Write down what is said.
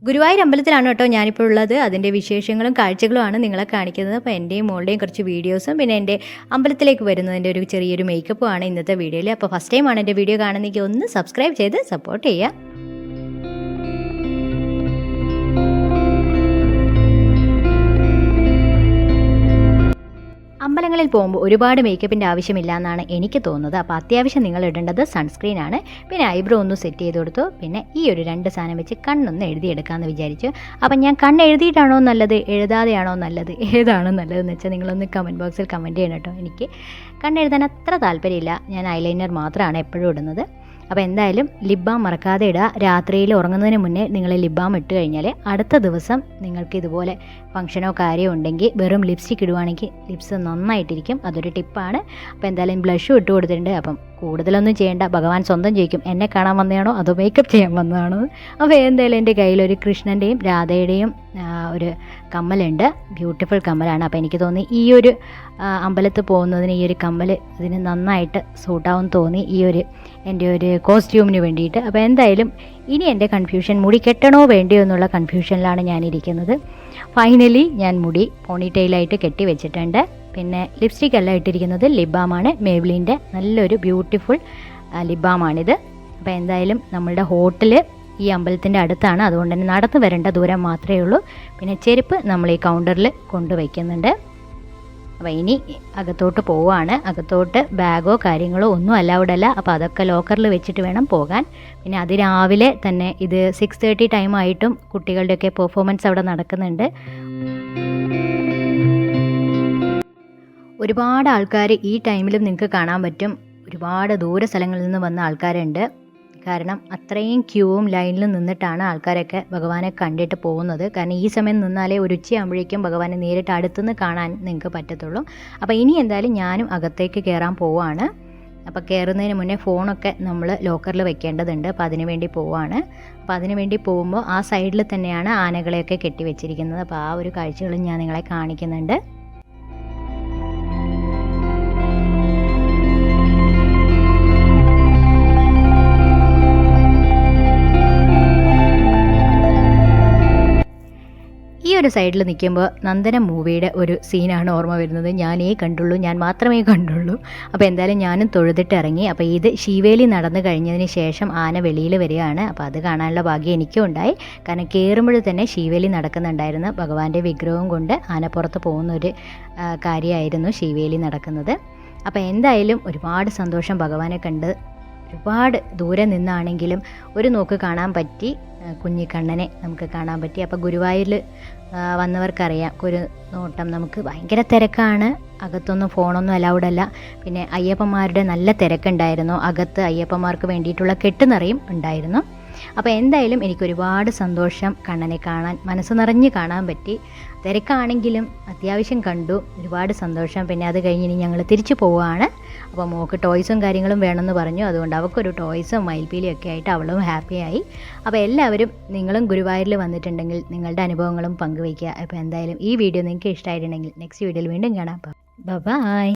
ഗുരുവായൂർ അമ്പലത്തിലാണ് കേട്ടോ ഞാനിപ്പോൾ ഉള്ളത്. അതിൻ്റെ വിശേഷങ്ങളും കാഴ്ചകളുമാണ് നിങ്ങളെ കാണിക്കുന്നത്. അപ്പോൾ എൻ്റെയും മോളുടെയും കുറച്ച് വീഡിയോസും പിന്നെ എൻ്റെ അമ്പലത്തിലേക്ക് വരുന്നതിൻ്റെ ഒരു ചെറിയൊരു മേക്കപ്പുമാണ് ഇന്നത്തെ വീഡിയോയിൽ. അപ്പോൾ ഫസ്റ്റ് ടൈമാണ് എൻ്റെ വീഡിയോ കാണുന്നതെങ്കിൽ ഒന്ന് സബ്സ്ക്രൈബ് ചെയ്ത് സപ്പോർട്ട് ചെയ്യുക. അമ്പലങ്ങളിൽ പോകുമ്പോൾ ഒരുപാട് മേക്കപ്പിൻ്റെ ആവശ്യമില്ല എന്നാണ് എനിക്ക് തോന്നുന്നത്. അപ്പോൾ അത്യാവശ്യം നിങ്ങൾ ഇടേണ്ടത് സൺസ്ക്രീനാണ്. പിന്നെ ഐബ്രോ ഒന്ന് സെറ്റ് ചെയ്ത് കൊടുത്തു. പിന്നെ ഈ ഒരു 2 സാധനം വെച്ച് കണ്ണൊന്ന് എഴുതിയെടുക്കാമെന്ന് വിചാരിച്ചു. അപ്പം ഞാൻ കണ്ണ് എഴുതിയിട്ടാണോ നല്ലത് എഴുതാതെയാണോ നല്ലത് ഏതാണോ നല്ലതെന്ന് വെച്ചാൽ നിങ്ങളൊന്ന് കമൻറ്റ് ബോക്സിൽ കമൻറ്റ് ചെയ്യണം കേട്ടോ. എനിക്ക് കണ്ണെഴുതാൻ അത്ര താല്പര്യമില്ല. ഞാൻ ഐലൈനർ മാത്രമാണ് എപ്പോഴും ഇടുന്നത്. അപ്പോൾ എന്തായാലും ലിപ് ബാം മറക്കാതെ ഇടുക. രാത്രിയിൽ ഉറങ്ങുന്നതിന് മുന്നേ നിങ്ങൾ ലിപ് ബാം ഇട്ട് കഴിഞ്ഞാൽ അടുത്ത ദിവസം നിങ്ങൾക്ക് ഇതുപോലെ ഫംഗ്ഷനോ കാര്യമോ ഉണ്ടെങ്കിൽ വെറും ലിപ്സ്റ്റിക് ഇടുവാണെങ്കിൽ ലിപ്സ് നന്നായിട്ടിരിക്കും. അതൊരു ടിപ്പാണ്. അപ്പോൾ എന്തായാലും ബ്ലഷും ഇട്ട് കൊടുത്തിട്ടുണ്ട്. അപ്പം കൂടുതലൊന്നും ചെയ്യേണ്ട. ഭഗവാൻ സ്വന്തം ചോദിക്കും എന്നെ കാണാൻ വന്നതാണോ അതോ മേക്കപ്പ് ചെയ്യാൻ വന്നതാണോ. അപ്പോൾ എന്തായാലും എൻ്റെ കയ്യിലൊരു കൃഷ്ണൻ്റെയും രാധയുടെയും ഒരു കമ്മലുണ്ട്. ബ്യൂട്ടിഫുൾ കമ്മലാണ്. അപ്പോൾ എനിക്ക് തോന്നി ഈ ഒരു അമ്പലത്തിൽ പോകുന്നതിന് ഈ ഒരു കമ്മൽ ഇതിന് നന്നായിട്ട് സൂട്ടാവും തോന്നി ഈ ഒരു എൻ്റെ ഒരു കോസ്റ്റ്യൂമിന് വേണ്ടിയിട്ട്. അപ്പോൾ എന്തായാലും ഇനി എൻ്റെ കൺഫ്യൂഷൻ മുടി കെട്ടണോ വേണ്ടിയോ എന്നുള്ള കൺഫ്യൂഷനിലാണ് ഞാനിരിക്കുന്നത്. ഫൈനലി ഞാൻ മുടി പോണിറ്റെയിലായിട്ട് കെട്ടി വെച്ചിട്ടുണ്ട്. പിന്നെ ലിപ്സ്റ്റിക് അല്ല ഇട്ടിരിക്കുന്നത്, ലിപ് ബാമാണ്. മേബ്ലിൻ്റെ നല്ലൊരു ബ്യൂട്ടിഫുൾ ലിപ് ബാമാണിത്. അപ്പോൾ എന്തായാലും നമ്മളുടെ ഹോട്ടൽ ഈ അമ്പലത്തിൻ്റെ അടുത്താണ്. അതുകൊണ്ട് തന്നെ നടന്നു വരേണ്ട ദൂരം മാത്രമേ ഉള്ളൂ. പിന്നെ ചെരുപ്പ് നമ്മൾ ഈ കൗണ്ടറിൽ കൊണ്ടുവയ്ക്കുന്നുണ്ട്. അപ്പോൾ ഇനി അകത്തോട്ട് പോവുകയാണ്. അകത്തോട്ട് ബാഗോ കാര്യങ്ങളോ ഒന്നും അലൗഡ് അല്ല. അപ്പോൾ അതൊക്കെ ലോക്കറിൽ വെച്ചിട്ട് വേണം പോകാൻ. പിന്നെ അതിരാവിലെ തന്നെ ഇത് 6:30 ടൈമായിട്ടും കുട്ടികളുടെയൊക്കെ പെർഫോമൻസ് അവിടെ നടക്കുന്നുണ്ട്. ഒരുപാട് ആൾക്കാർ ഈ ടൈമിലും നിങ്ങൾക്ക് കാണാൻ പറ്റും. ഒരുപാട് ദൂര സ്ഥലങ്ങളിൽ നിന്ന് വന്ന ആൾക്കാരുണ്ട്. കാരണം അത്രയും ക്യൂവും ലൈനിലും നിന്നിട്ടാണ് ആൾക്കാരൊക്കെ ഭഗവാനെ കണ്ടിട്ട് പോകുന്നത്. കാരണം ഈ സമയം നിന്നാലേ ഒരു ഉച്ചയാകുമ്പോഴേക്കും ഭഗവാനെ നേരിട്ട് അടുത്തുനിന്ന് കാണാൻ നിങ്ങൾക്ക് പറ്റത്തുള്ളൂ. അപ്പോൾ ഇനി എന്തായാലും ഞാനും അകത്തേക്ക് കയറാൻ പോവുകയാണ്. അപ്പോൾ കയറുന്നതിന് മുന്നേ ഫോണൊക്കെ നമ്മൾ ലോക്കറിൽ വെക്കേണ്ടതുണ്ട്. അപ്പോൾ അതിന് വേണ്ടി പോവുകയാണ്. അപ്പോൾ അതിന് വേണ്ടി പോകുമ്പോൾ ആ സൈഡിൽ തന്നെയാണ് ആനകളെയൊക്കെ കെട്ടി വെച്ചിരിക്കുന്നത്. അപ്പോൾ ആ ഒരു കാഴ്ചകളും ഞാൻ നിങ്ങളെ കാണിക്കുന്നുണ്ട്. ഈ ഒരു സൈഡിൽ നിൽക്കുമ്പോൾ നന്ദനം മൂവിയുടെ ഒരു സീനാണ് ഓർമ്മ വരുന്നത്. ഞാൻ മാത്രമേ കണ്ടുള്ളൂ. അപ്പോൾ എന്തായാലും ഞാനും തൊഴുതിട്ട് ഇറങ്ങി. അപ്പോൾ ഇത് ശീവേലി നടന്നു കഴിഞ്ഞതിന് ശേഷം ആന വെളിയിൽ വരികയാണ്. അപ്പോൾ അത് കാണാനുള്ള ഭാഗ്യം എനിക്കും ഉണ്ടായി. കാരണം കയറുമ്പോൾ തന്നെ ശീവേലി നടക്കുന്നുണ്ടായിരുന്നു. ഭഗവാന്റെ വിഗ്രഹവും കൊണ്ട് ആനപ്പുറത്ത് പോകുന്നൊരു കാര്യമായിരുന്നു ശീവേലി നടക്കുന്നത്. അപ്പോൾ എന്തായാലും ഒരുപാട് സന്തോഷം ഭഗവാനെ കണ്ട്. ഒരുപാട് ദൂരെ നിന്നാണെങ്കിലും ഒരു നോക്ക് കാണാൻ പറ്റി. കുഞ്ഞിക്കണ്ണനെ നമുക്ക് കാണാൻ പറ്റി. അപ്പോൾ ഗുരുവായൂരിൽ വന്നവർക്കറിയാം ഒരു നോട്ടം നമുക്ക് ഭയങ്കര തിരക്കാണ്. അകത്തൊന്നും ഫോണൊന്നും അലൗഡ് അല്ല. പിന്നെ അയ്യപ്പന്മാരുടെ നല്ല തിരക്കുണ്ടായിരുന്നു. അകത്ത് അയ്യപ്പന്മാർക്ക് വേണ്ടിയിട്ടുള്ള കെട്ടുനിറയും ഉണ്ടായിരുന്നു. അപ്പോൾ എന്തായാലും എനിക്കൊരുപാട് സന്തോഷം കണ്ണനെ കാണാൻ, മനസ്സ് നിറഞ്ഞ് കാണാൻ പറ്റി. തിരക്കാണെങ്കിലും അത്യാവശ്യം കണ്ടു. ഒരുപാട് സന്തോഷം. പിന്നെ അത് കഴിഞ്ഞ് ഇനി ഞങ്ങൾ തിരിച്ചു പോവുകയാണ്. അപ്പോൾ മോൾക്ക് ടോയ്സും കാര്യങ്ങളും വേണമെന്ന് പറഞ്ഞു. അതുകൊണ്ട് അവൾക്കൊരു ടോയ്സും മയിൽപ്പീലിയും ഒക്കെ ആയിട്ട് അവളും ഹാപ്പിയായി. അപ്പോൾ എല്ലാവരും നിങ്ങളും ഗുരുവായൂരിൽ വന്നിട്ടുണ്ടെങ്കിൽ നിങ്ങളുടെ അനുഭവങ്ങളും പങ്കുവയ്ക്കുക. അപ്പോൾ എന്തായാലും ഈ വീഡിയോ നിങ്ങൾക്ക് ഇഷ്ടമായിട്ടുണ്ടെങ്കിൽ നെക്സ്റ്റ് വീഡിയോയിൽ വീണ്ടും കാണാം. ബൈ.